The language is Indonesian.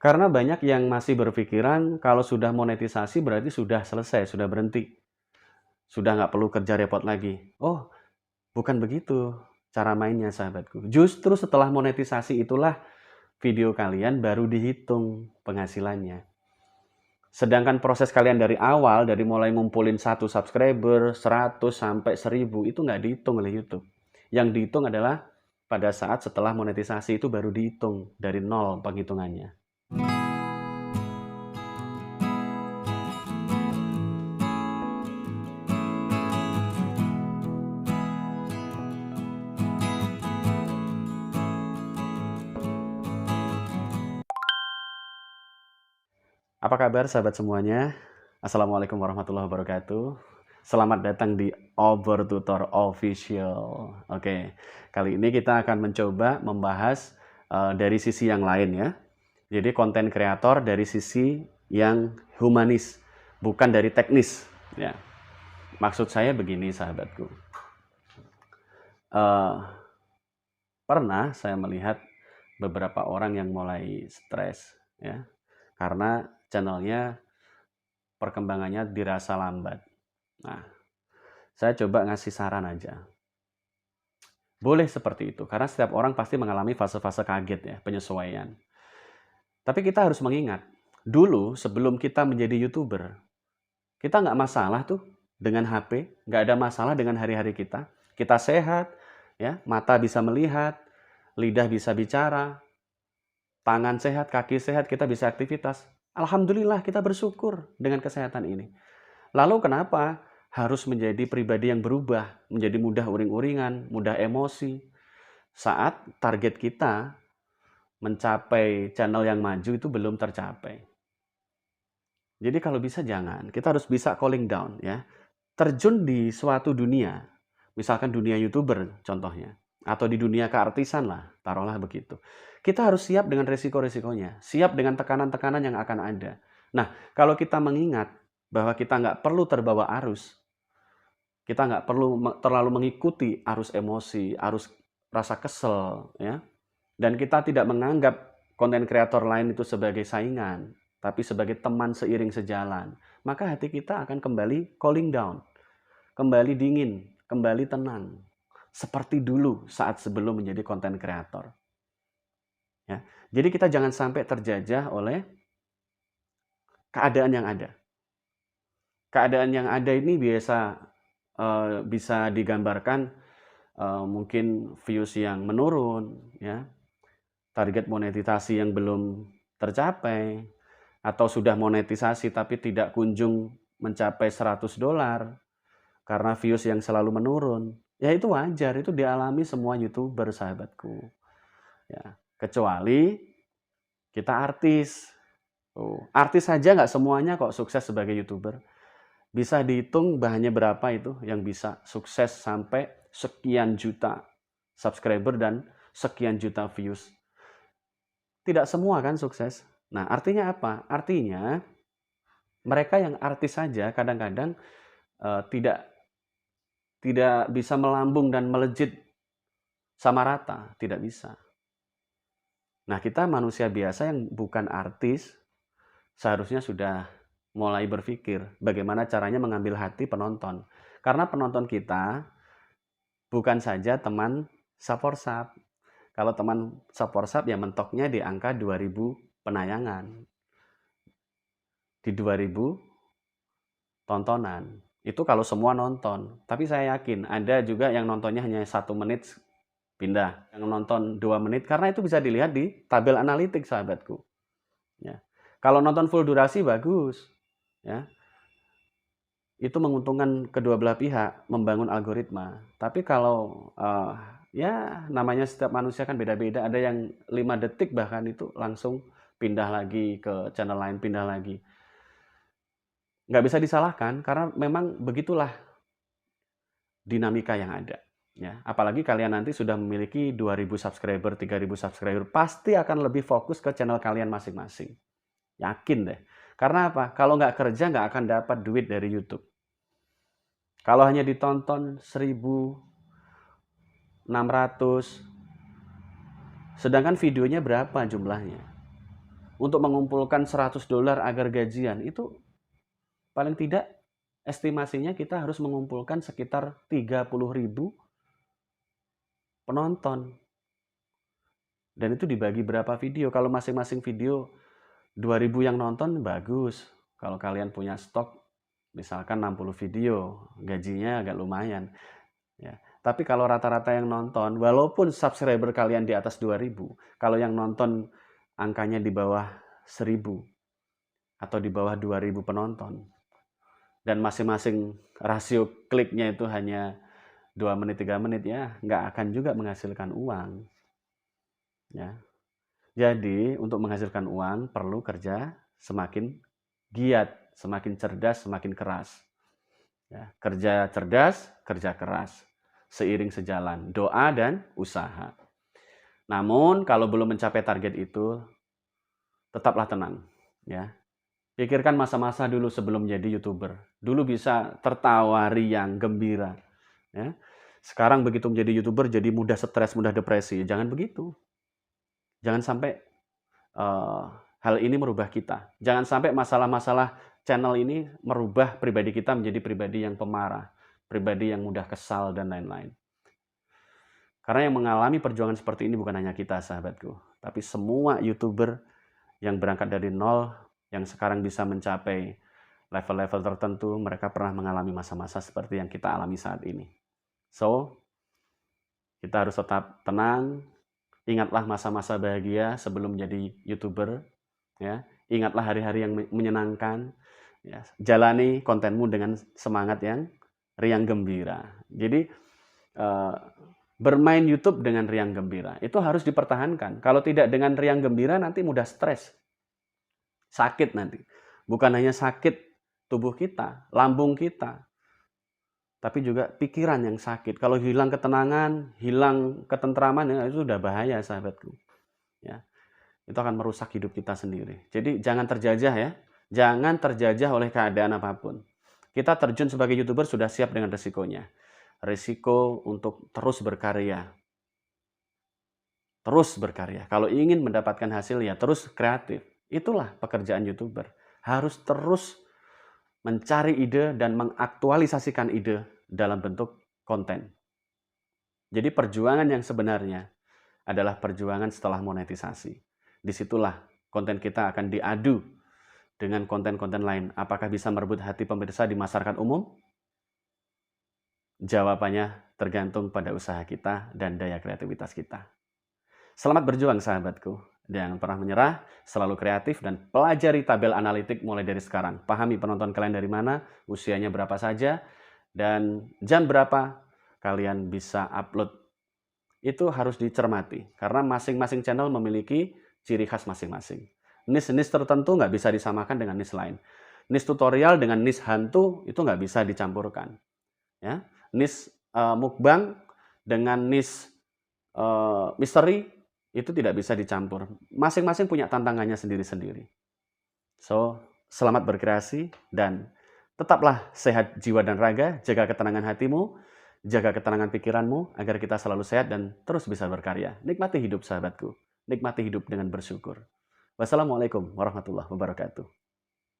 Karena banyak yang masih berpikiran kalau sudah monetisasi berarti sudah selesai, sudah berhenti, sudah nggak perlu kerja repot lagi. Oh, bukan begitu cara mainnya sahabatku. Justru setelah monetisasi itulah video kalian baru dihitung penghasilannya. Sedangkan proses kalian dari awal, dari mulai ngumpulin 1 subscriber, 100 sampai 1000 itu nggak dihitung oleh YouTube. Yang dihitung adalah pada saat setelah monetisasi itu baru dihitung dari nol penghitungannya. Apa kabar sahabat semuanya? Assalamualaikum warahmatullahi wabarakatuh. Selamat datang di Obor Tutor Official. Oke, kali ini kita akan mencoba membahas dari sisi yang lain ya. Jadi konten kreator dari sisi yang humanis, bukan dari teknis. Ya, maksud saya begini sahabatku. Pernah saya melihat beberapa orang yang mulai stres ya, karena channelnya perkembangannya dirasa lambat. Nah, saya coba ngasih saran aja. Boleh seperti itu, karena setiap orang pasti mengalami fase-fase kaget ya, penyesuaian. Tapi kita harus mengingat, dulu sebelum kita menjadi YouTuber, kita nggak masalah tuh dengan HP, nggak ada masalah dengan hari-hari kita. Kita sehat, ya, mata bisa melihat, lidah bisa bicara, tangan sehat, kaki sehat, kita bisa aktivitas. Alhamdulillah kita bersyukur dengan kesehatan ini. Lalu kenapa harus menjadi pribadi yang berubah, menjadi mudah uring-uringan, mudah emosi, saat target kita mencapai channel yang maju itu belum tercapai. Jadi kalau bisa jangan, kita harus bisa calling down ya. Terjun di suatu dunia, misalkan dunia YouTuber contohnya, atau di dunia keartisan lah, taruhlah begitu. Kita harus siap dengan resiko-resikonya, siap dengan tekanan-tekanan yang akan ada. Nah, kalau kita mengingat bahwa kita nggak perlu terbawa arus, kita nggak perlu terlalu mengikuti arus emosi, arus rasa kesel, ya. Dan kita tidak menganggap konten kreator lain itu sebagai saingan, tapi sebagai teman seiring sejalan. Maka hati kita akan kembali cooling down, kembali dingin, kembali tenang. Seperti dulu saat sebelum menjadi konten kreator. Ya. Jadi kita jangan sampai terjajah oleh keadaan yang ada. Keadaan yang ada ini bisa digambarkan mungkin views yang menurun, ya, target monetisasi yang belum tercapai, atau sudah monetisasi tapi tidak kunjung mencapai $100 karena views yang selalu menurun. Ya itu wajar, itu dialami semua YouTuber sahabatku. Ya, kecuali kita artis. Artis saja nggak semuanya kok sukses sebagai YouTuber. Bisa dihitung bahannya berapa itu yang bisa sukses sampai sekian juta subscriber dan sekian juta views. Tidak semua kan sukses. Nah, artinya apa? Artinya mereka yang artis saja kadang-kadang tidak bisa melambung dan melejit sama rata, tidak bisa. Nah, kita manusia biasa yang bukan artis seharusnya sudah mulai berpikir bagaimana caranya mengambil hati penonton. Karena penonton kita bukan saja teman Saporsap. Kalau teman Saporsap ya mentoknya di angka 2000 penayangan. Di 2000 tontonan. Itu kalau semua nonton. Tapi saya yakin ada juga yang nontonnya hanya 1 menit pindah. Yang nonton 2 menit karena itu bisa dilihat di tabel analitik sahabatku. Ya. Kalau nonton full durasi bagus. Ya. Itu menguntungkan kedua belah pihak membangun algoritma. Tapi kalau ya namanya setiap manusia kan beda-beda. Ada yang 5 detik bahkan itu langsung pindah lagi ke channel lain, pindah lagi. Nggak bisa disalahkan karena memang begitulah dinamika yang ada. Ya, apalagi kalian nanti sudah memiliki 2000 subscriber, 3000 subscriber, pasti akan lebih fokus ke channel kalian masing-masing. Yakin deh. Karena apa? Kalau nggak kerja nggak akan dapat duit dari YouTube. Kalau hanya ditonton 1600, sedangkan videonya berapa jumlahnya? untuk mengumpulkan $100 agar gajian, itu paling tidak estimasinya kita harus mengumpulkan sekitar 30.000 penonton. Dan itu dibagi berapa video. Kalau masing-masing video 2.000 yang nonton, bagus. Kalau kalian punya stok, misalkan 60 video, gajinya agak lumayan. Ya. Tapi kalau rata-rata yang nonton, walaupun subscriber kalian di atas 2.000, kalau yang nonton angkanya di bawah 1.000 atau di bawah 2.000 penonton, dan masing-masing rasio kliknya itu hanya 2 menit, 3 menit, ya nggak akan juga menghasilkan uang. Ya. Jadi untuk menghasilkan uang perlu kerja semakin giat, semakin cerdas, semakin keras. Ya, kerja cerdas, kerja keras, seiring sejalan doa dan usaha. Namun kalau belum mencapai target itu, tetaplah tenang. Ya, pikirkan masa-masa dulu sebelum jadi YouTuber. Dulu bisa tertawa riang, gembira. Ya. Sekarang begitu menjadi YouTuber jadi mudah stres, mudah depresi. Jangan begitu. Jangan sampai hal ini merubah kita. Jangan sampai masalah-masalah channel ini merubah pribadi kita menjadi pribadi yang pemarah, pribadi yang mudah kesal, dan lain-lain. Karena yang mengalami perjuangan seperti ini bukan hanya kita, sahabatku, tapi semua YouTuber yang berangkat dari nol, yang sekarang bisa mencapai level-level tertentu, mereka pernah mengalami masa-masa seperti yang kita alami saat ini. So, kita harus tetap tenang. Ingatlah masa-masa bahagia sebelum jadi YouTuber. Ya, ingatlah hari-hari yang menyenangkan. Ya, jalani kontenmu dengan semangat yang riang gembira. Jadi bermain YouTube dengan riang gembira itu harus dipertahankan. Kalau tidak dengan riang gembira, nanti mudah stres, sakit nanti. Bukan hanya sakit tubuh kita, lambung kita, tapi juga pikiran yang sakit. Kalau hilang ketenangan, hilang ketentraman, ya itu sudah bahaya, sahabatku. Ya, itu akan merusak hidup kita sendiri. Jadi jangan terjajah ya. Jangan terjajah oleh keadaan apapun. Kita terjun sebagai YouTuber sudah siap dengan resikonya. Risiko untuk terus berkarya. Terus berkarya. Kalau ingin mendapatkan hasil, ya terus kreatif. Itulah pekerjaan YouTuber. Harus terus mencari ide dan mengaktualisasikan ide dalam bentuk konten. Jadi perjuangan yang sebenarnya adalah perjuangan setelah monetisasi. Disitulah konten kita akan diadu dengan konten-konten lain. Apakah bisa merebut hati pemirsa di masyarakat umum? Jawabannya tergantung pada usaha kita dan daya kreativitas kita. Selamat berjuang, sahabatku. Jangan pernah menyerah, selalu kreatif, dan pelajari tabel analitik mulai dari sekarang. Pahami penonton kalian dari mana, usianya berapa saja, dan jam berapa kalian bisa upload. Itu harus dicermati, karena masing-masing channel memiliki ciri khas masing-masing. Niche tertentu nggak bisa disamakan dengan niche lain. Niche tutorial dengan niche hantu itu nggak bisa dicampurkan. Ya, niche mukbang dengan niche misteri itu tidak bisa dicampur. Masing-masing punya tantangannya sendiri-sendiri. So, selamat berkreasi dan tetaplah sehat jiwa dan raga, jaga ketenangan hatimu, jaga ketenangan pikiranmu agar kita selalu sehat dan terus bisa berkarya. Nikmati hidup, sahabatku. Nikmati hidup dengan bersyukur. Wassalamualaikum warahmatullahi wabarakatuh.